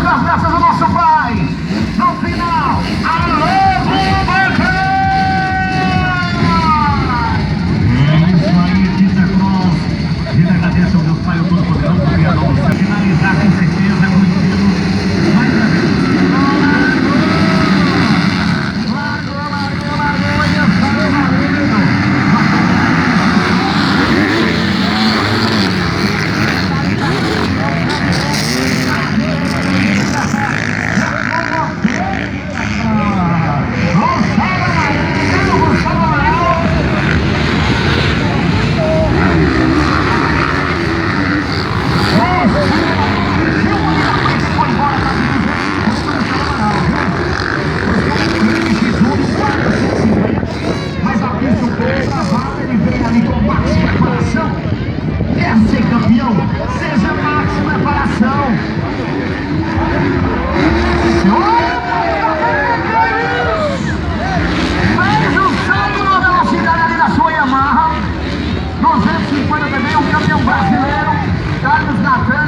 com as graças do nosso Pai. No final, alô, Bubacan! É isso aí, Tita Cross. A gente agradece ao Deus Pai, o Todo-Poderoso, o Criador do céu. Finalizar com certeza, conhecido mais uma vez.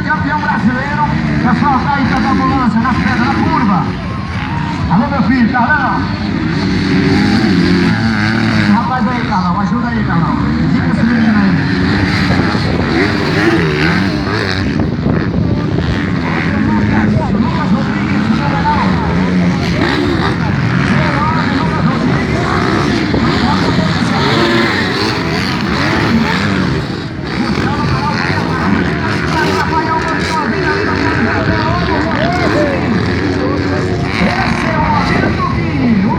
Campeão brasileiro, pessoal tá aí com as ambulâncias nas pedras da curva. Alô, meu filho, Carlão. Esse rapaz aí, Carlão, ajuda aí, Carlão. Diga esse menino Lucas Rodrigues, general. Esse é o momento que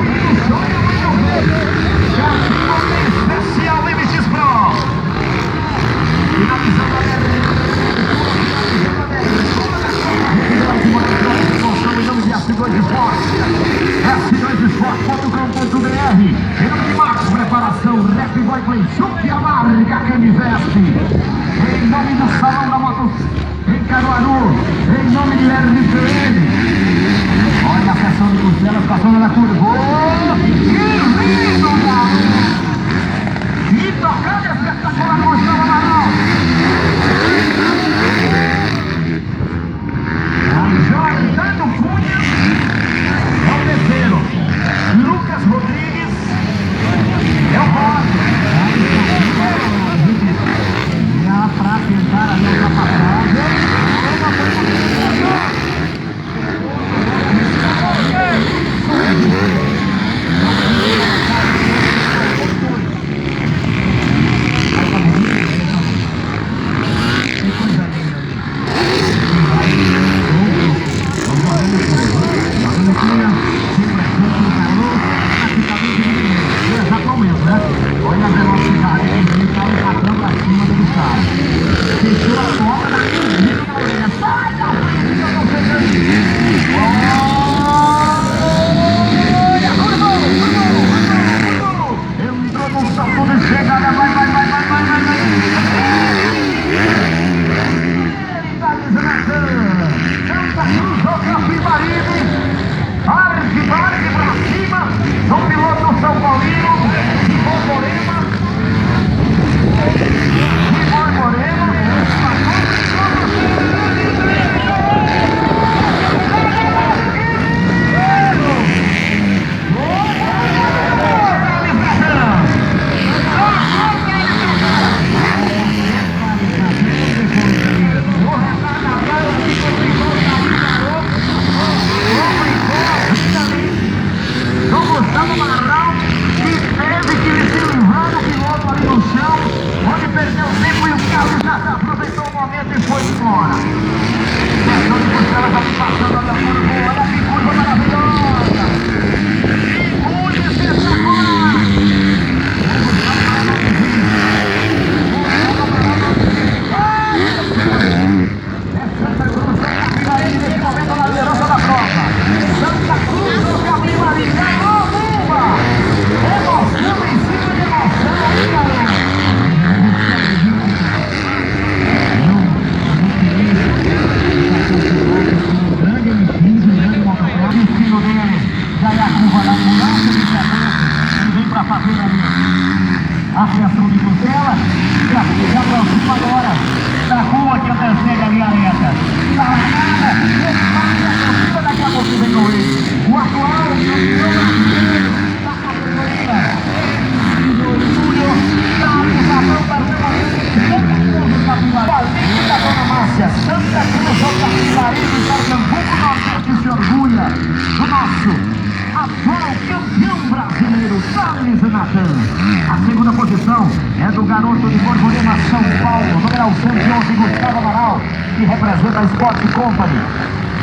A segunda posição é do garoto de Borborema, São Paulo, número 111, Gustavo Amaral, que representa a Sport Company.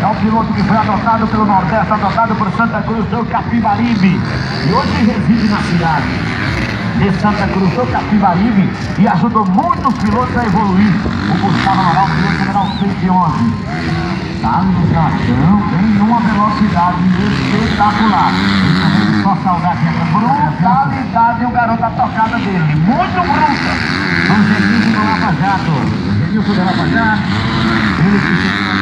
É um piloto que foi adotado pelo Nordeste, adotado por Santa Cruz do Capibaribe, e hoje reside na cidade de Santa Cruz do Capibaribe e ajudou muitos pilotos a evoluir. O Gustavo Amaral, piloto número 111. Tá no tratão, vem numa velocidade espetacular. Só saudade dessa brutalidade, o garoto, a tocada dele, muito bruta. Vamos Genilson do Lava Jato. Genilson do Lava Jato, ele que chegou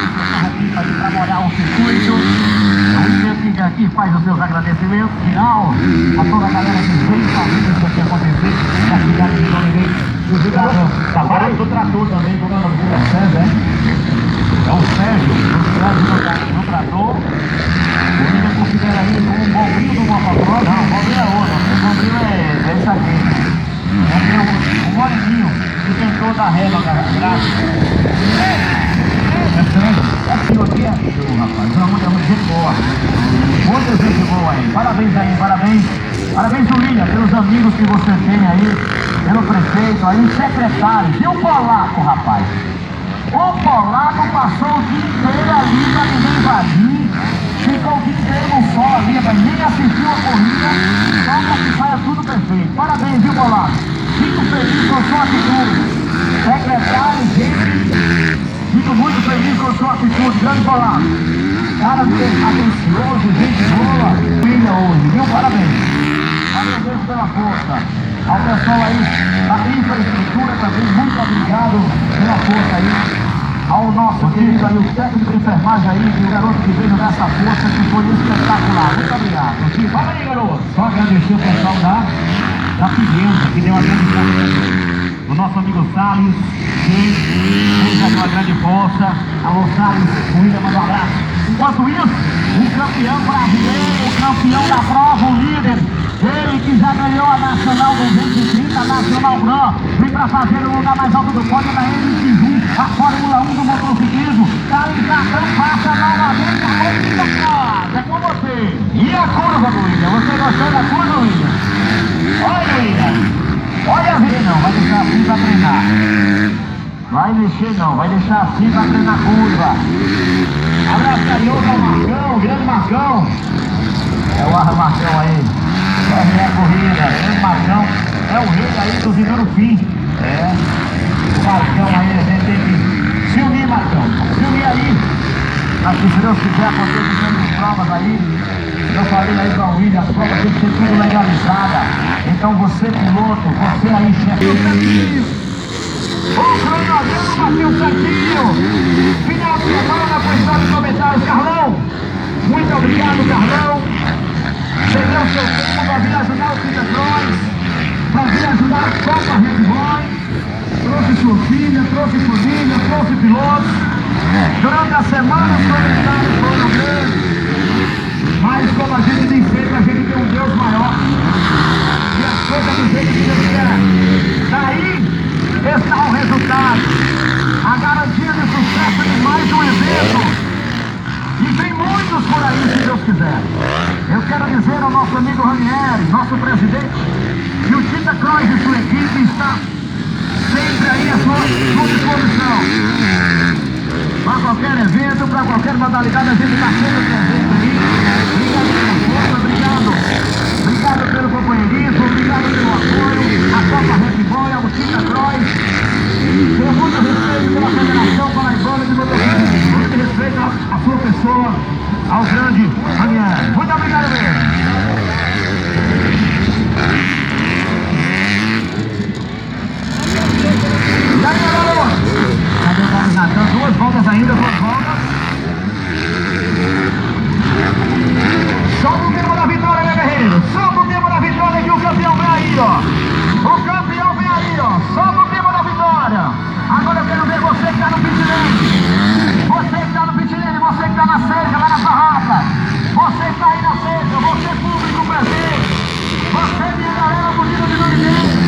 aqui para molhar o circuito. O aqui faz os seus agradecimentos final a toda a galera que veio fazendo isso aqui acontecer na cidade de Joinville. O jogador do trator também, jogando no Sérgio, é o Sérgio, no trator. O William considera ele como um bombinho do Motocross. Não, o bombinho é outro. O bombinho é esse aqui. O moreninho que tentou dar régua grátis. É Sérgio. Aquilo aqui é show, rapaz. É muita gente boa. Muita gente boa aí. Parabéns aí, parabéns. Parabéns, William, pelos amigos que você tem aí, pelo prefeito, aí, secretário. E o polaco, rapaz? O polaco passou o dia inteiro ali para ninguém invadir, ficou o dia inteiro no sol ali, mas nem assistiu a corrida, só para que saia tudo perfeito. Parabéns, viu, polaco? Fico feliz com sua atitude. Secretário, gente, fico muito feliz com sua atitude, grande polaco. Cara atencioso, gente boa, brilha hoje, viu? Parabéns. Parabéns pela força. Ao pessoal aí da infraestrutura também, muito obrigado pela força aí. Ao nosso querido aí, o técnico de enfermagem aí, o garoto que veio nessa força, que foi espetacular. Muito obrigado. Fala aí, garoto. Só agradecer o pessoal da Pimenta, que deu uma grande força. O nosso amigo Salles, que fez aquela grande força. Alô, Salles, o William manda um abraço. Enquanto isso, o campeão brasileiro, o campeão da prova, o líder, ele que já ganhou a Nacional 230, a Nacional Gran, vem para fazer o lugar mais alto do pódio da NX1, a Fórmula 1 do motociclismo. Carlinhos passa novamente a outra casa. É com você. E a curva, William? Você gostou da curva, William? Olha, William. Olha, não, vai deixar assim para treinar. Vai mexer não, vai deixar assim para treinar a curva. Abraço carinhoso ao Marcão, grande Marcão. É o Marcão aí. É a corrida, grande Marcão. É o rei aí do Zidoro Fim. É. O Marcão aí, a gente tem que se unir, Marcão. Se unir aí. Mas se Deus quiser, acontecendo as provas aí. Eu falei aí para o William, as provas têm que ser tudo legalizada. Então você, piloto, você aí, chefe. O cronograma bateu certinho. Final de semana com história de comentários, Carlão. Muito obrigado, Carlão. Perdeu seu tempo para vir ajudar o Peter Cross, para vir ajudar a Copa Red Boy. Trouxe sua filha, trouxe família, trouxe pilotos. Durante a semana os comentários foram grandes. Mas como a gente tem feito, a gente tem um Deus maior. E as coisas do jeito que Deus quer. Daí está o resultado. A garantia de sucesso de mais um evento. E tem muitos por aí, se Deus quiser. Eu quero dizer ao nosso amigo Ranieri, nosso presidente, que o Tita Cross e sua equipe está sempre aí à sua disposição. Para qualquer evento, para qualquer modalidade, a gente está sempre presente aí. Obrigado pela força, obrigado. Obrigado pelo companheirismo, obrigado pelo apoio. A Copa Red Bull, ao Tita Cross. Tenho muito respeito pela Federação Paraibana de Motociclismo. Muito respeito à sua pessoa, ao grande Ranieri. Muito obrigado mesmo. E aí, galera? Cadê o organizador? Duas voltas ainda, duas voltas. Solta o tempo da vitória, meu guerreiro. Solta o tempo da vitória que o campeão vem aí, ó. O campeão vem aí, ó. Solta o tempo da vitória. Agora eu quero ver você que tá no pit lane. Você que tá no pit lane, você que tá na cerca, lá na barraca. Você que tá aí na cerca, você público presente. Você minha galera bonita de Noriega.